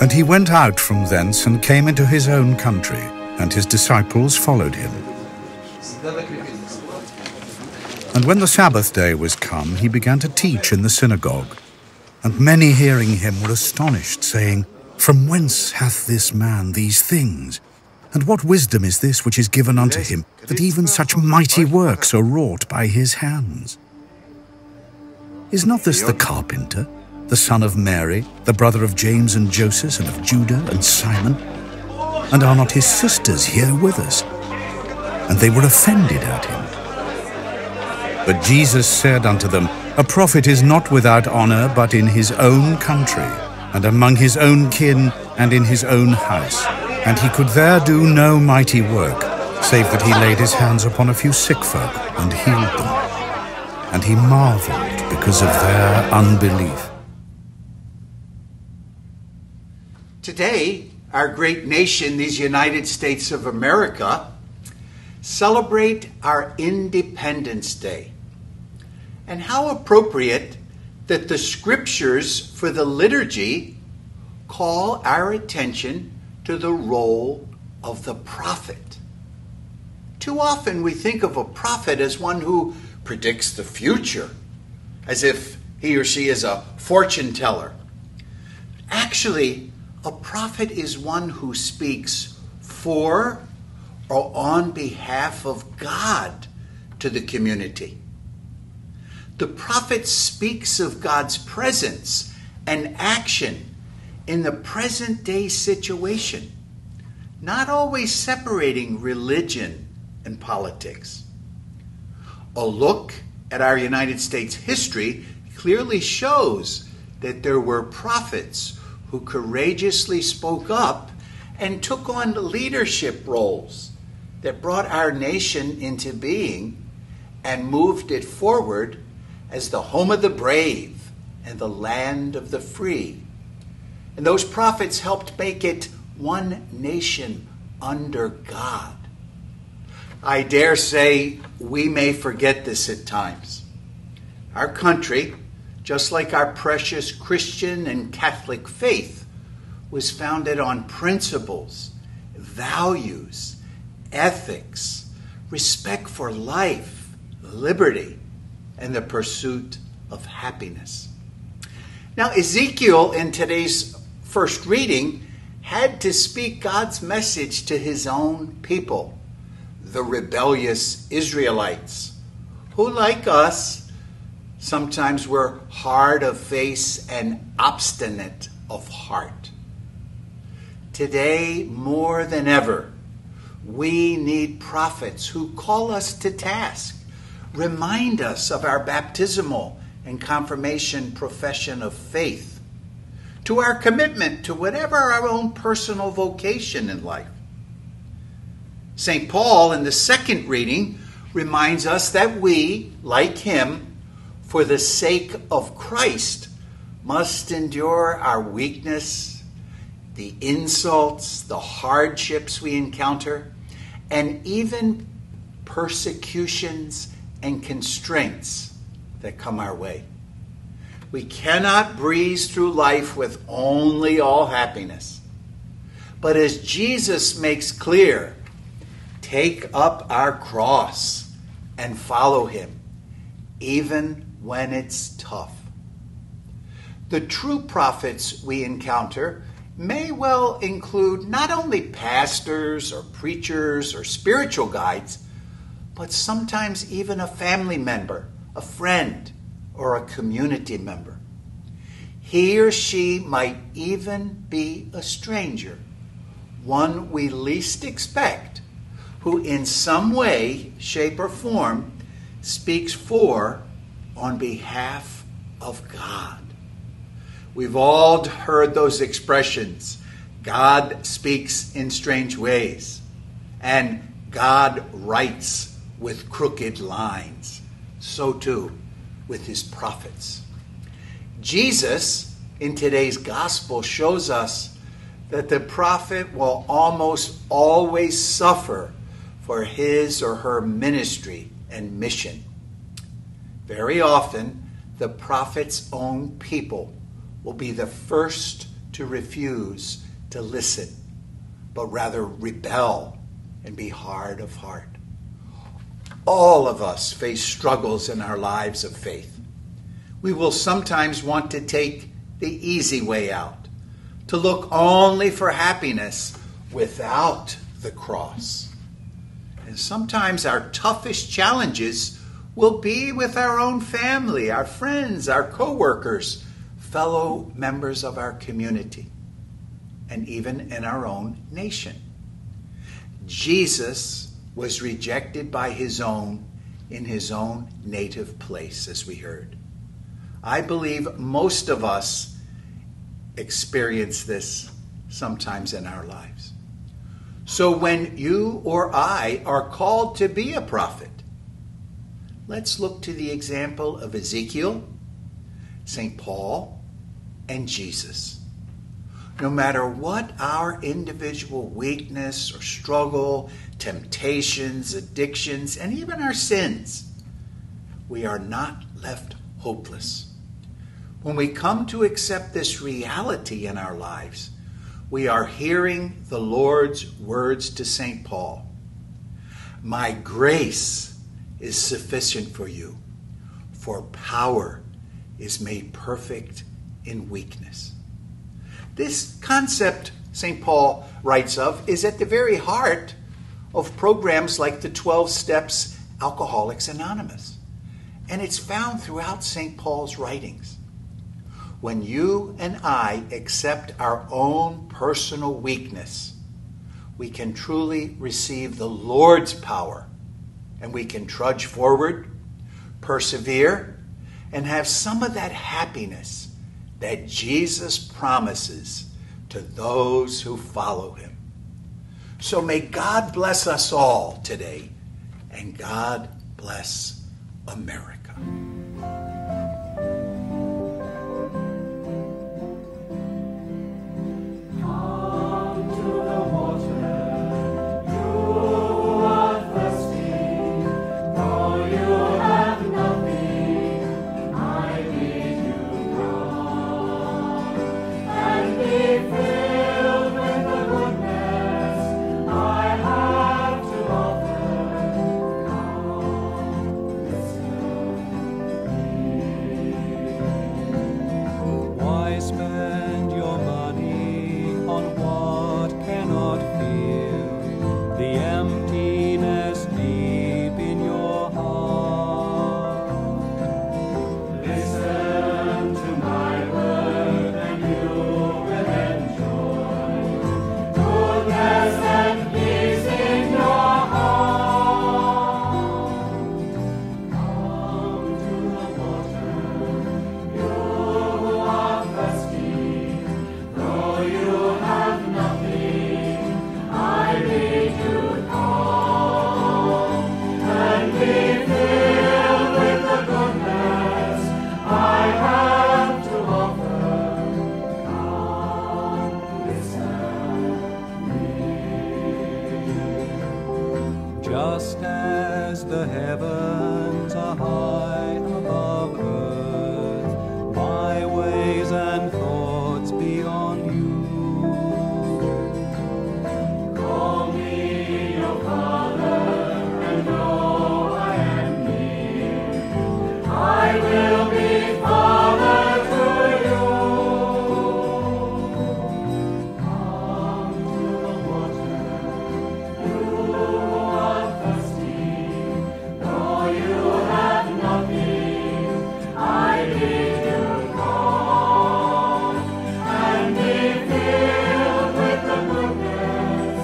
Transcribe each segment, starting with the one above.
And he went out from thence and came into his own country, and his disciples followed him. And when the Sabbath day was come, he began to teach in the synagogue. And many hearing him were astonished, saying, From whence hath this man these things? And what wisdom is this which is given unto him, that even such mighty works are wrought by his hands? Is not this the carpenter, the son of Mary, the brother of James and Joseph, and of Judah and Simon? And are not his sisters here with us? And they were offended at him. But Jesus said unto them, A prophet is not without honor, but in his own country, and among his own kin, and in his own house. And he could there do no mighty work, save that he laid his hands upon a few sick folk, and healed them. And he marveled because of their unbelief. Today, our great nation, these United States of America, celebrate our Independence Day. And how appropriate that the scriptures for the liturgy call our attention to the role of the prophet. Too often we think of a prophet as one who predicts the future, as if he or she is a fortune teller. Actually, a prophet is one who speaks for or on behalf of God to the community. The prophet speaks of God's presence and action in the present day situation, not always separating religion and politics. A look at our United States history clearly shows that there were prophets who courageously spoke up and took on leadership roles that brought our nation into being and moved it forward as the home of the brave and the land of the free. And those prophets helped make it one nation under God. I dare say we may forget this at times. Our country, just like our precious Christian and Catholic faith, was founded on principles, values, ethics, respect for life, liberty, and the pursuit of happiness. Now, Ezekiel, in today's first reading, had to speak God's message to his own people, the rebellious Israelites, who, like us, sometimes were hard of face and obstinate of heart. Today, more than ever, we need prophets who call us to task, remind us of our baptismal and confirmation profession of faith, to our commitment to whatever our own personal vocation in life. St. Paul, in the second reading, reminds us that we, like him, for the sake of Christ, must endure our weakness, the insults, the hardships we encounter, and even persecutions and constraints that come our way. We cannot breeze through life with only all happiness. But as Jesus makes clear, take up our cross and follow him, even when it's tough. The true prophets we encounter may well include not only pastors or preachers or spiritual guides, but sometimes even a family member, a friend, or a community member. He or she might even be a stranger, one we least expect, who in some way, shape, or form speaks for, on behalf of God. We've all heard those expressions, God speaks in strange ways, and God writes with crooked lines. So too with his prophets. Jesus, in today's gospel, shows us that the prophet will almost always suffer for his or her ministry and mission. Very often, the prophet's own people will be the first to refuse to listen, but rather rebel and be hard of heart. All of us face struggles in our lives of faith. We will sometimes want to take the easy way out, to look only for happiness without the cross. And sometimes our toughest challenges will be with our own family, our friends, our co-workers, fellow members of our community, and even in our own nation. Jesus was rejected by his own in his own native place, as we heard. I believe most of us experience this sometimes in our lives. So when you or I are called to be a prophet, let's look to the example of Ezekiel, St. Paul, and Jesus. No matter what our individual weakness or struggle, temptations, addictions, and even our sins, we are not left hopeless. When we come to accept this reality in our lives, we are hearing the Lord's words to St. Paul. My grace is sufficient for you, for power is made perfect in weakness. This concept, St. Paul writes of, is at the very heart of programs like the 12 Steps Alcoholics Anonymous. And it's found throughout St. Paul's writings. When you and I accept our own personal weakness, we can truly receive the Lord's power, and we can trudge forward, persevere, and have some of that happiness that Jesus promises to those who follow him. So may God bless us all today, and God bless America. Just as the heavens are high above earth, my ways and thoughts beyond you. Call me your Father, and know I am near. I will be Father to you. Come to the water, you are thirsty, though you have nothing. I bid you come and be filled with the goodness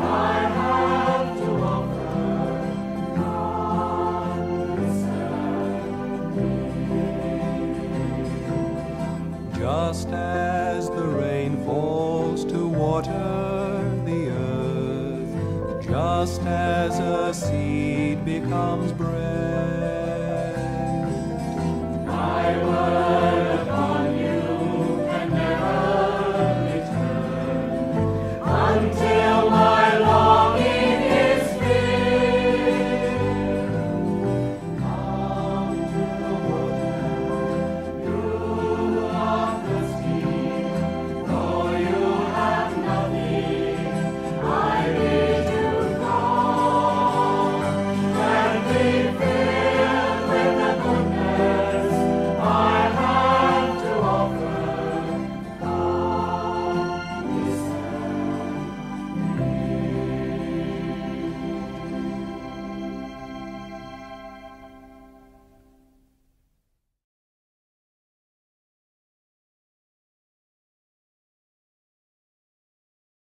I have to offer. God listen me. Just as the rain falls to water the earth, just as a seed becomes bread, my word